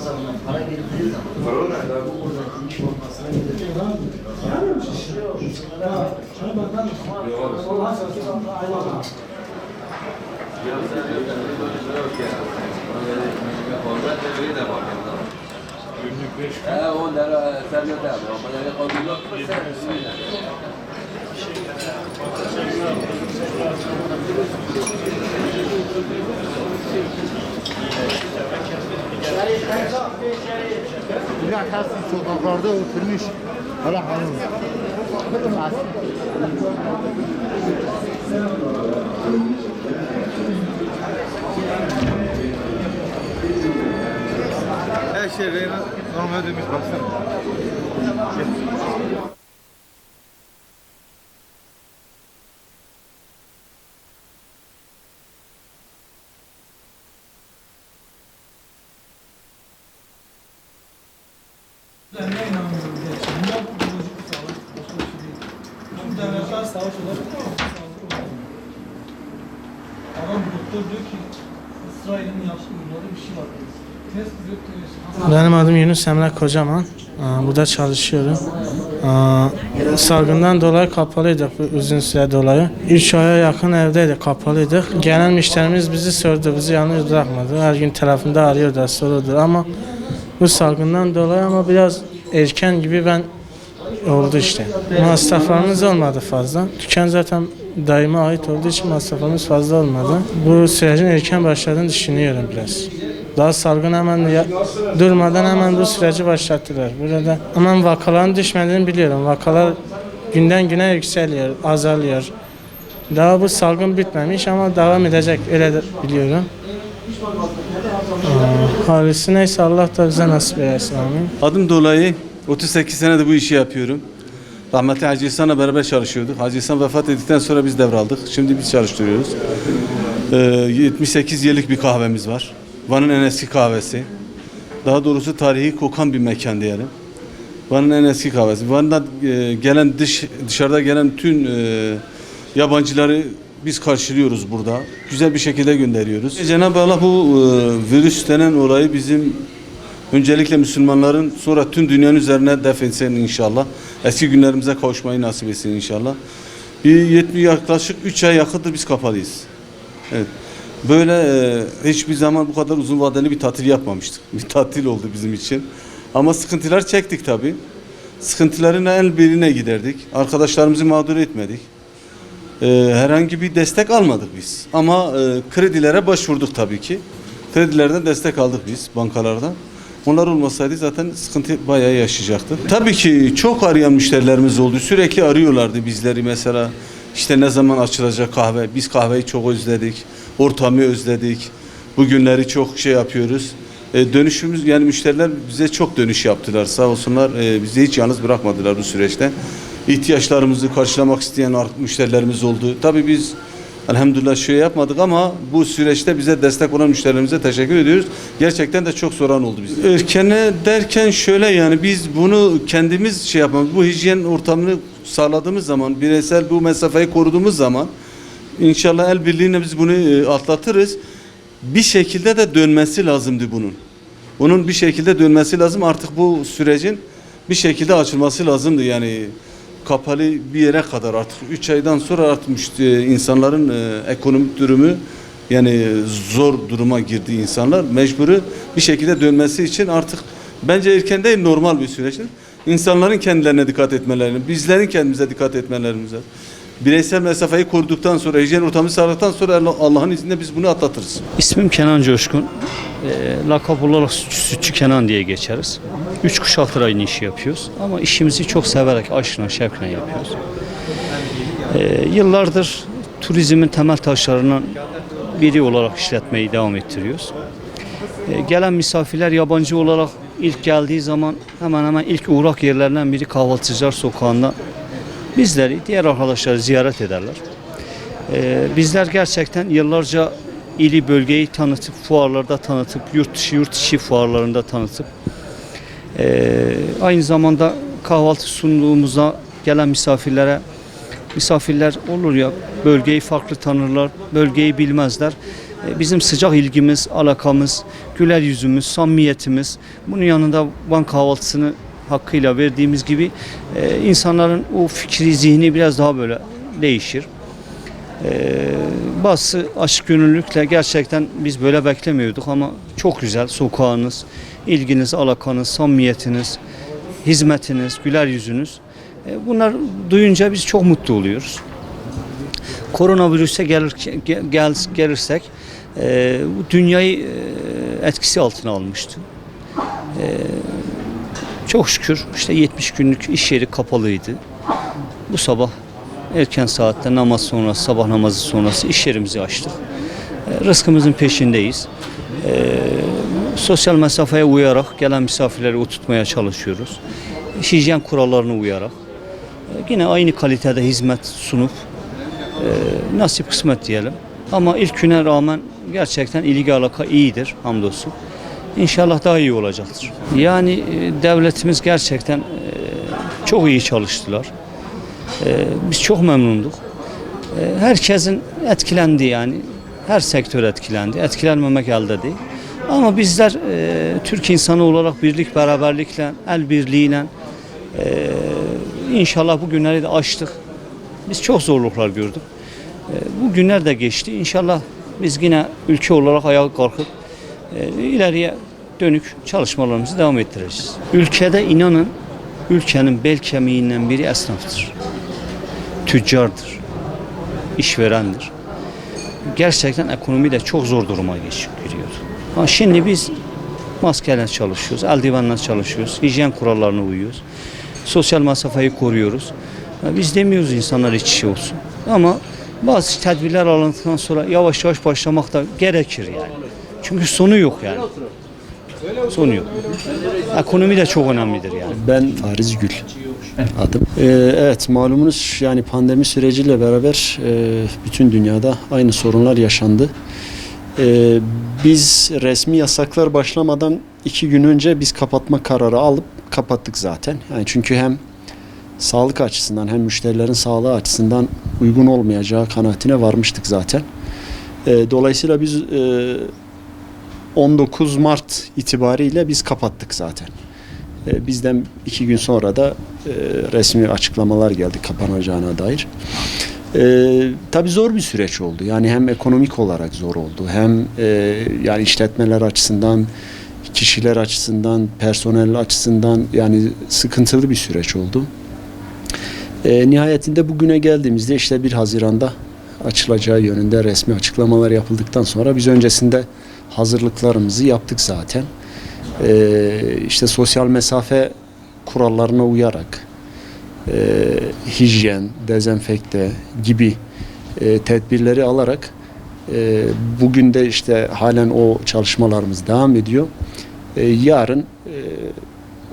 hesabından para girdiği zaman bu buradaki iş olmasına gidecek. Ya kası sokaklarda oturmuş. Hala hanım. Her şey normal demiş baksana. Ben ne inanmıyorum gerçekten. Bunlar biyolojik bir sağlık, başka bir şey değil. Tüm devletler savaş olarak saldırıyorlar. Adam doktor diyor ki İsrail'in yaptığı bunlarda bir şey var. Test diyor, Benim adım Yunus Emre Kocaman. Burada çalışıyorum. Salgından dolayı kapalıydık uzun süre dolayı. 3 aya yakın evdeydik, kapalıydık. Gelen müşterimiz bizi sordu, bizi yalnız bırakmadı. Her gün telefonda arıyordu, soruyordu ama bu salgından dolayı ama biraz erken gibi oldu işte. Masraflarımız olmadı fazla. Dükkan zaten daima ait olduğu için masraflarımız fazla olmadı. Bu sürecin erken başladığını düşünüyorum biraz. Daha salgın durmadan hemen bu süreci başlattılar. Burada hemen vakaların düşmediğini biliyorum. Vakalar günden güne yükseliyor, azalıyor. Daha bu salgın bitmemiş ama devam edecek, öyle de biliyorum. Halisi neyse Allah da bize nasip eylesin. Amin. Adım dolayı 38 senedir bu işi yapıyorum. Rahmetli Hacı İhsan'la beraber çalışıyorduk. Hacı İhsan vefat ettikten sonra biz devraldık. Şimdi biz çalıştırıyoruz. 78 yıllık bir kahvemiz var. Van'ın en eski kahvesi. Daha doğrusu tarihi kokan bir mekan diyelim. Van'ın en eski kahvesi. Van'dan gelen dışarıda gelen tüm yabancıları biz karşılıyoruz burada. Güzel bir şekilde gönderiyoruz. Cenab-ı Allah bu virüs denen olayı bizim öncelikle Müslümanların sonra tüm dünyanın üzerine def etsin inşallah. Eski günlerimize kavuşmayı nasip etsin inşallah. Yaklaşık 3 ay yakındır biz kapalıyız. Evet. Böyle hiçbir zaman bu kadar uzun vadeli bir tatil yapmamıştık. Bir tatil oldu bizim için. Ama sıkıntılar çektik tabii. Sıkıntıların el birine giderdik. Arkadaşlarımızı mağdur etmedik. Herhangi bir destek almadık biz. Ama kredilere başvurduk tabii ki. Kredilerden destek aldık biz bankalardan. Onlar olmasaydı zaten sıkıntı bayağı yaşayacaktık. Tabii ki çok arayan müşterilerimiz oldu. Sürekli arıyorlardı bizleri mesela. İşte ne zaman açılacak kahve? Biz kahveyi çok özledik. Ortamı özledik. Bu günleri çok yapıyoruz. Dönüşümüz yani müşteriler bize çok dönüş yaptılar. Sağ olsunlar bizi hiç yalnız bırakmadılar bu süreçte. İhtiyaçlarımızı karşılamak isteyen müşterilerimiz oldu. Tabii biz elhamdülillah yapmadık ama bu süreçte bize destek olan müşterilerimize teşekkür ediyoruz. Gerçekten de çok soran oldu bize. Erkene derken şöyle yani biz bunu kendimiz yapmamız, bu hijyen ortamını sağladığımız zaman, bireysel bu mesafeyi koruduğumuz zaman İnşallah el birliğiyle biz bunu atlatırız. Bir şekilde de dönmesi lazımdı bunun. Bunun bir şekilde dönmesi lazım. Artık bu sürecin bir şekilde açılması lazımdı. Yani kapalı bir yere kadar artık 3 aydan sonra artmış insanların ekonomik durumu yani zor duruma girdi insanlar. Mecburi bir şekilde dönmesi için artık bence erken değil normal bir süreçtir. İnsanların kendilerine dikkat etmelerini, bizlerin kendimize dikkat etmelerimize. Bireysel mesafeyi koruduktan sonra, hijyen ortamı sağladıktan sonra Allah'ın izniyle biz bunu atlatırız. İsmim Kenan Coşkun. Lakap olarak Sütçü Kenan diye geçeriz. 3 kuşaktır aynı işi yapıyoruz. Ama işimizi çok severek, aşkla, şevkle yapıyoruz. Yıllardır turizmin temel taşlarından biri olarak işletmeyi devam ettiriyoruz. Gelen misafirler yabancı olarak ilk geldiği zaman hemen hemen ilk uğrak yerlerinden biri Kahvaltıcılar Sokağı'nda bizleri, diğer arkadaşları ziyaret ederler. Bizler gerçekten yıllarca ili bölgeyi tanıtıp, fuarlarda tanıtıp, yurt dışı yurt içi fuarlarında tanıtıp aynı zamanda kahvaltı sunduğumuzda gelen misafirler olur ya bölgeyi farklı tanırlar, bölgeyi bilmezler. bizim sıcak ilgimiz, alakamız, güler yüzümüz, samimiyetimiz, bunun yanında Van kahvaltısını hakkıyla verdiğimiz gibi insanların o fikri, zihni biraz daha böyle değişir. Bazı açık gönüllülükle gerçekten biz böyle beklemiyorduk ama çok güzel sokağınız, ilginiz, alakanız, samimiyetiniz, hizmetiniz, güler yüzünüz. Bunlar duyunca biz çok mutlu oluyoruz. Koronavirüse gelirsek bu dünyayı etkisi altına almıştı. Çok şükür işte 70 günlük iş yeri kapalıydı. Bu sabah erken saatte namaz sonrası, sabah namazı sonrası iş yerimizi açtık. Rızkımızın peşindeyiz. Sosyal mesafeye uyarak gelen misafirleri oturtmaya çalışıyoruz. Hijyen kurallarına uyarak. Yine aynı kalitede hizmet sunup nasip kısmet diyelim. Ama ilk güne rağmen gerçekten ilgi alaka iyidir hamdolsun. İnşallah daha iyi olacaktır. Yani devletimiz gerçekten çok iyi çalıştılar. Biz çok memnunduk. Herkesin etkilendi yani. Her sektör etkilendi. Etkilenmemek elde değil. Ama bizler Türk insanı olarak birlik, beraberlikle, el birliğiyle inşallah bu günleri de aştık. Biz çok zorluklar gördük. Bu günler de geçti. İnşallah biz yine ülke olarak ayağa kalkıp ileriye dönük çalışmalarımızı devam ettireceğiz. Ülkede inanın ülkenin bel kemiğinden biri esnaftır. Tüccardır. İşverendir. Gerçekten ekonomi de çok zor duruma giriyor. Ama şimdi biz maskeyle çalışıyoruz, eldivenle çalışıyoruz, hijyen kurallarına uyuyoruz. Sosyal mesafeyi koruyoruz. Biz demiyoruz insanlar iç içe olsun. Ama bazı tedbirler alındıktan sonra yavaş yavaş başlamak da gerekir yani. Çünkü sonu yok yani. Sonu yok. Ekonomi de çok önemlidir yani. Ben Fariz Gül adım. Evet, malumunuz yani pandemi süreciyle beraber bütün dünyada aynı sorunlar yaşandı. Biz resmi yasaklar başlamadan 2 gün önce biz kapatma kararı alıp kapattık zaten. Yani çünkü hem sağlık açısından hem müşterilerin sağlığı açısından uygun olmayacağı kanaatine varmıştık zaten. Dolayısıyla biz 19 Mart itibariyle biz kapattık zaten. Bizden 2 gün sonra da resmi açıklamalar geldi kapanacağına dair. Tabii zor bir süreç oldu. Yani hem ekonomik olarak zor oldu, hem yani işletmeler açısından, kişiler açısından, personel açısından yani sıkıntılı bir süreç oldu. Nihayetinde bugüne geldiğimizde işte 1 Haziran'da açılacağı yönünde resmi açıklamalar yapıldıktan sonra biz öncesinde hazırlıklarımızı yaptık zaten. İşte sosyal mesafe kurallarına uyarak hijyen, dezenfekte gibi tedbirleri alarak bugün de işte halen o çalışmalarımız devam ediyor. Yarın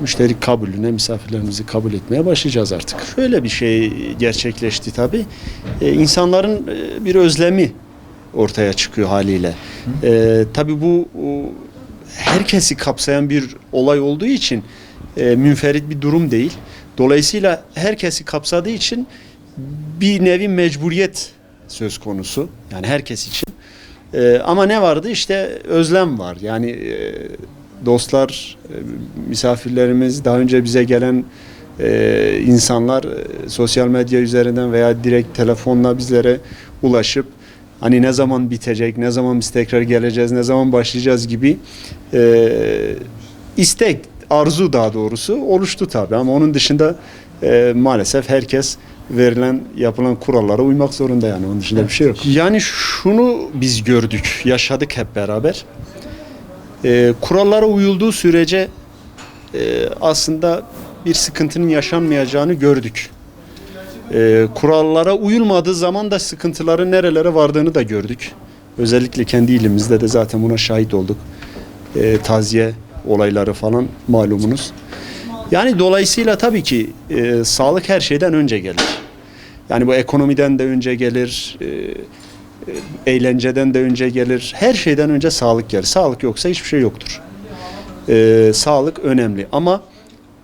müşteri kabulüne misafirlerimizi kabul etmeye başlayacağız artık. Şöyle bir şey gerçekleşti tabii. İnsanların bir özlemi ortaya çıkıyor haliyle. Tabii bu herkesi kapsayan bir olay olduğu için münferit bir durum değil. Dolayısıyla herkesi kapsadığı için bir nevi mecburiyet söz konusu. Yani herkes için. Ama ne vardı? İşte özlem var. Yani dostlar, misafirlerimiz, daha önce bize gelen insanlar sosyal medya üzerinden veya direkt telefonla bizlere ulaşıp hani ne zaman bitecek, ne zaman biz tekrar geleceğiz, ne zaman başlayacağız gibi istek, arzu daha doğrusu oluştu tabii. Ama onun dışında maalesef herkes yapılan kurallara uymak zorunda yani. Onun dışında bir şey yok. Yani şunu biz gördük, yaşadık hep beraber. Kurallara uyulduğu sürece aslında bir sıkıntının yaşanmayacağını gördük. Kurallara uyulmadığı zaman da sıkıntıların nerelere vardığını da gördük. Özellikle kendi ilimizde de zaten buna şahit olduk. Taziye olayları falan malumunuz. Yani dolayısıyla tabii ki sağlık her şeyden önce gelir. Yani bu ekonomiden de önce gelir, eğlenceden de önce gelir. Her şeyden önce sağlık gelir. Sağlık yoksa hiçbir şey yoktur. Sağlık önemli ama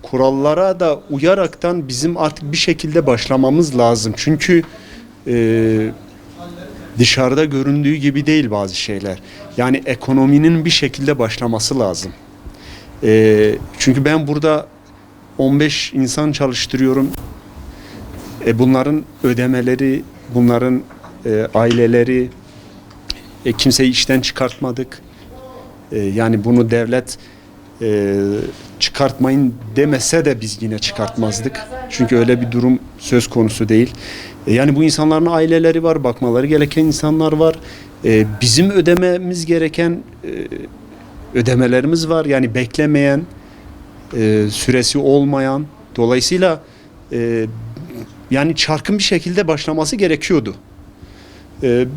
kurallara da uyaraktan bizim artık bir şekilde başlamamız lazım. Çünkü dışarıda göründüğü gibi değil bazı şeyler. Yani ekonominin bir şekilde başlaması lazım. Çünkü ben burada 15 insan çalıştırıyorum. Bunların ödemeleri, bunların aileleri, kimseyi işten çıkartmadık. Yani bunu devlet çıkartmayın demese de biz yine çıkartmazdık. Çünkü öyle bir durum söz konusu değil. Yani bu insanların aileleri var, bakmaları gereken insanlar var. Bizim ödememiz gereken ödemelerimiz var. Yani beklemeyen, süresi olmayan. Dolayısıyla yani çarkın bir şekilde başlaması gerekiyordu.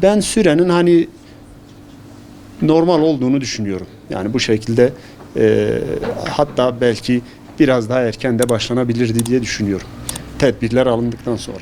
Ben sürenin hani normal olduğunu düşünüyorum. Yani bu şekilde hatta belki biraz daha erken de başlanabilirdi diye düşünüyorum. Tedbirler alındıktan sonra.